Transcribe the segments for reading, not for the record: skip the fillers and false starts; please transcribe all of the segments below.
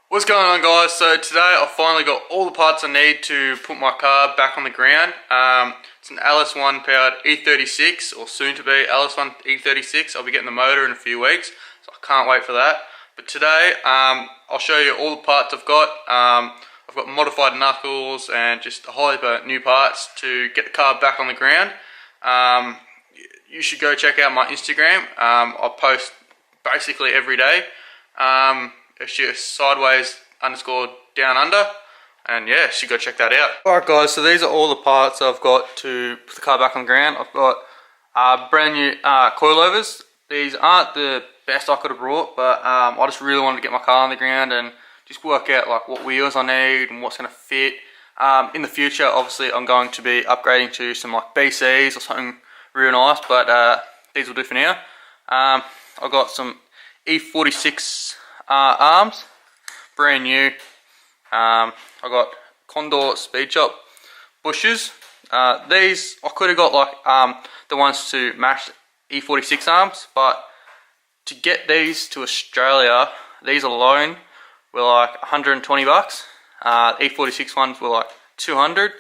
What's going on, guys? So today I finally got all the parts I need to put my car back on the ground. It's an LS1 powered E36, or soon to be LS1 E36. I'll be getting the motor in a few weeks, so I can't wait for that. But today I'll show you all the parts I've got. I've got modified knuckles and just a whole heap of new parts to get the car back on the ground. You should go check out my Instagram. I post basically every day. It's just sideways_down under, and yeah, you should go check that out. Alright guys, so these are all the parts I've got to put the car back on the ground. I've got brand new coilovers. These aren't the best I could have brought, but I just really wanted to get my car on the ground and just work out like what wheels I need and what's going to fit. In the future, obviously I'm going to be upgrading to some like BCs or something real nice, but these will do for now. I've got some E36 arms, brand new. I got Condor Speed Shop bushes. These I could have got like the ones to match E46 arms, but to get these to Australia, these alone were like 120 bucks. E46 ones were like 200,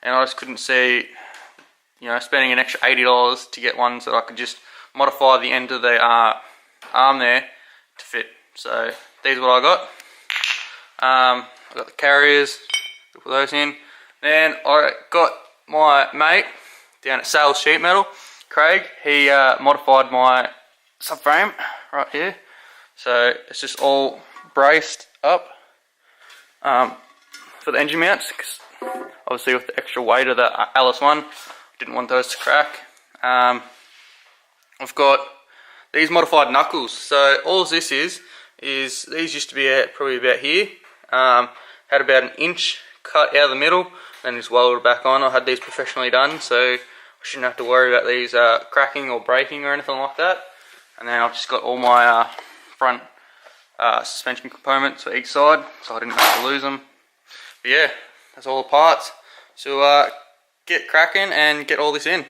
and I just couldn't see, you know, spending an extra $80 to get ones that I could just modify the end of the arm there to fit. So these are what I got. I got the carriers, put those in. Then I got my mate down at Sales Sheet Metal, Craig. He modified my subframe right here, so it's just all braced up for the engine mounts, because obviously with the extra weight of the LS1, didn't want those to crack. I've got these modified knuckles. So all this is these used to be probably about here. Had about an inch cut out of the middle, and just welded it back on. I had these professionally done, so I shouldn't have to worry about these cracking or breaking or anything like that. And then I've just got all my front suspension components for each side, so I didn't have to lose them. But yeah, that's all the parts. So get cracking and get all this in.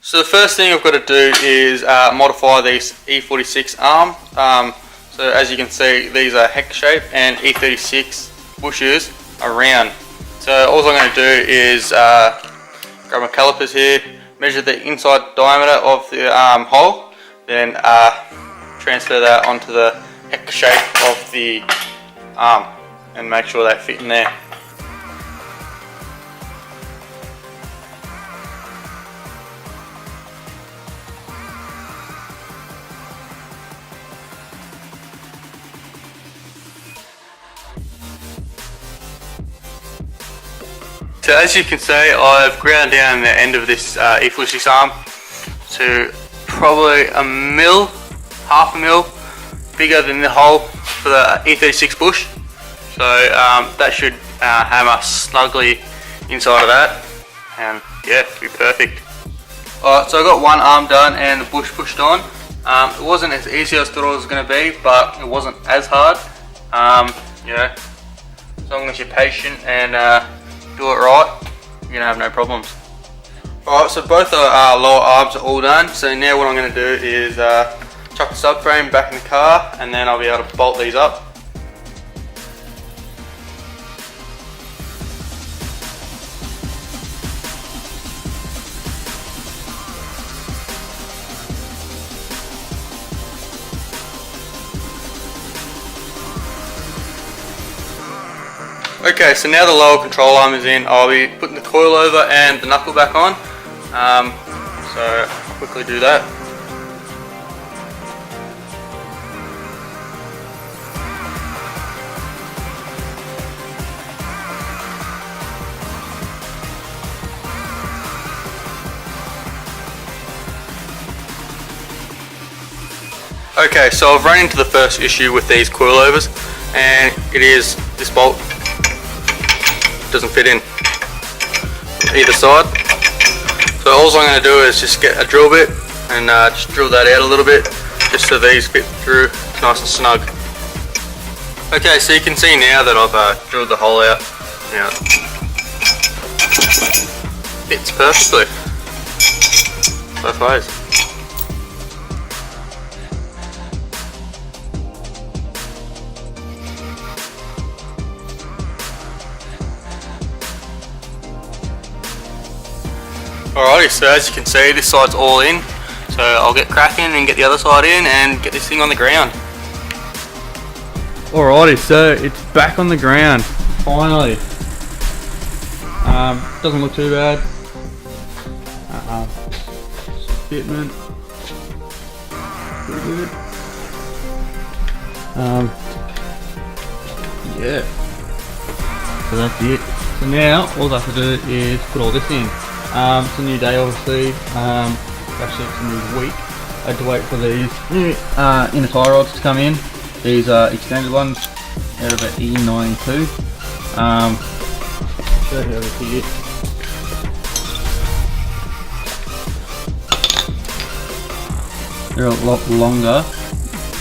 So the first thing I've got to do is modify these E46 arm. So as you can see, these are hex shape, and E36 bushes are round. So all I'm going to do is grab my calipers here, measure the inside diameter of the hole, then transfer that onto the hex shape of the arm and make sure they fit in there. So as you can see, I've ground down the end of this E46 arm to probably half a mil bigger than the hole for the E36 bush. So that should hammer snugly inside of that, and yeah, it'll be perfect. Alright, so I got one arm done and the bush pushed on. It wasn't as easy as I thought it was going to be, but it wasn't as hard. You know, as long as you're patient and do it right, you're going to have no problems. Alright, so both our lower arms are all done. So now what I'm going to do is chuck the subframe back in the car, and then I'll be able to bolt these up. Okay, so now the lower control arm is in, I'll be putting the coilover and the knuckle back on. So I'll quickly do that. Okay, so I've run into the first issue with these coilovers, and it is this bolt doesn't fit in either side. So all I'm going to do is just get a drill bit and just drill that out a little bit, just so these fit through nice and snug. Okay, so you can see now that I've drilled the hole out. Now fits perfectly both ways. Alrighty, so as you can see, this side's all in. So I'll get cracking and get the other side in and get this thing on the ground. Alrighty, so it's back on the ground, finally. Doesn't look too bad. Fitment. Pretty good. Yeah. So that's it. So now all I have to do is put all this in. It's a new day, obviously. Actually, it's a new week. I had to wait for these new inner tie rods to come in. These are extended ones out of an E92. Show you over here. They're a lot longer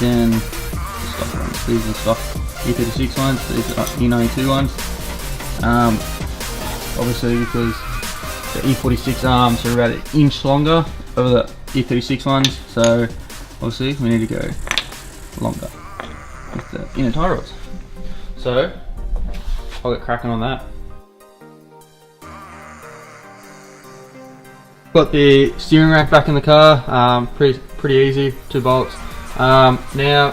than the stock ones. These are the stock E36 ones. These are E92 ones. Obviously, because the E46 arms are about an inch longer over the E36 ones, so obviously we need to go longer with the inner tie rods. So I'll get cracking on that. Got the steering rack back in the car. Pretty easy, 2 bolts. Now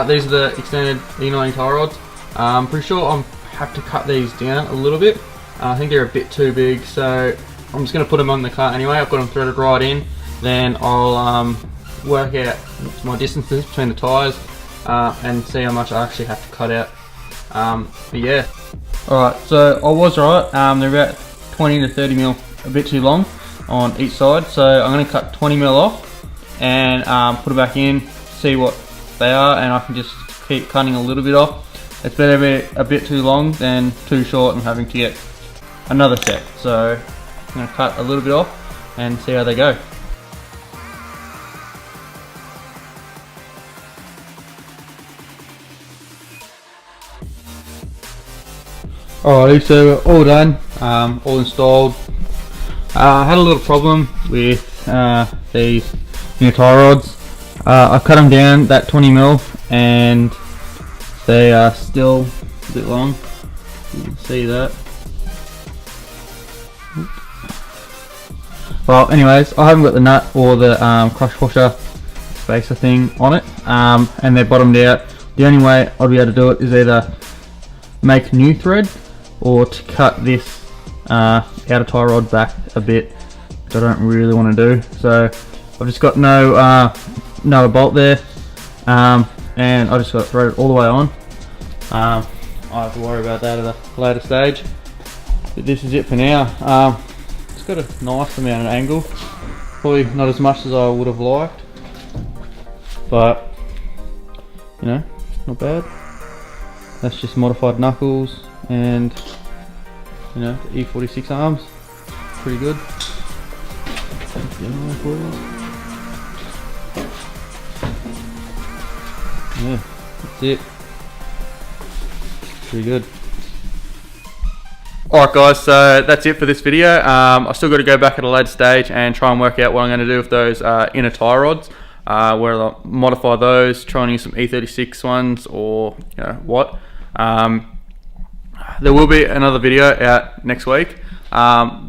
these are the extended E90 tie rods. I'm pretty sure I have to cut these down a little bit. I think they're a bit too big, so I'm just going to put them on the car anyway. I've got them threaded right in. Then I'll work out my distances between the tyres and see how much I actually have to cut out. But yeah. Alright, so I was right. They're about 20 to 30 mil, a bit too long on each side. So I'm going to cut 20 mil off and put it back in, see what they are, and I can just keep cutting a little bit off. It's better be a bit too long than too short and having to get another set. So I'm going to cut a little bit off and see how they go. Alrighty, so we're all done, all installed. I had a little problem with these new tie rods. I cut them down that 20 mil and they are still a bit long. You can see that. Well, anyways, I haven't got the nut or the crush washer spacer thing on it, and they're bottomed out. The only way I'll be able to do it is either make new thread or to cut this outer tie rod back a bit, which I don't really want to do. So I've just got no bolt there, and I just got to thread it all the way on. I have to worry about that at a later stage, but this is it for now. It's got a nice amount of angle, probably not as much as I would have liked, but you know, not bad. That's just modified knuckles and you know, the E46 arms, pretty good. Yeah, that's it. Pretty good. Alright guys, so that's it for this video. I still got to go back at a later stage and try and work out what I'm going to do with those inner tie rods. Whether I'll modify those, try and use some E36 ones, or you know what. There will be another video out next week.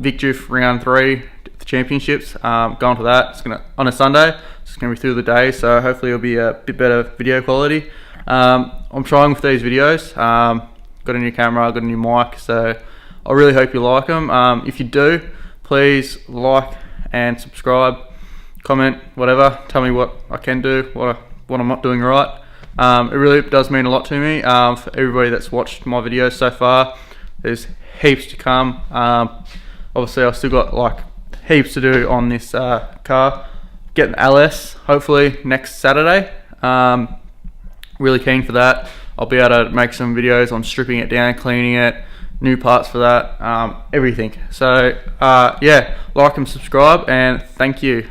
Victory for round 3, the championships. Going to that. It's on a Sunday. It's going to be through the day, so hopefully it'll be a bit better video quality. I'm trying with these videos. Got a new camera, got a new mic, so I really hope you like them. If you do, please like and subscribe, comment, whatever. Tell me what I can do, what I'm not doing right. It really does mean a lot to me. For everybody that's watched my videos so far, there's heaps to come. Obviously I've still got like heaps to do on this car. Getting LS hopefully next Saturday. Really keen for that. I'll be able to make some videos on stripping it down, cleaning it, new parts for that, everything. So yeah, like and subscribe, and thank you.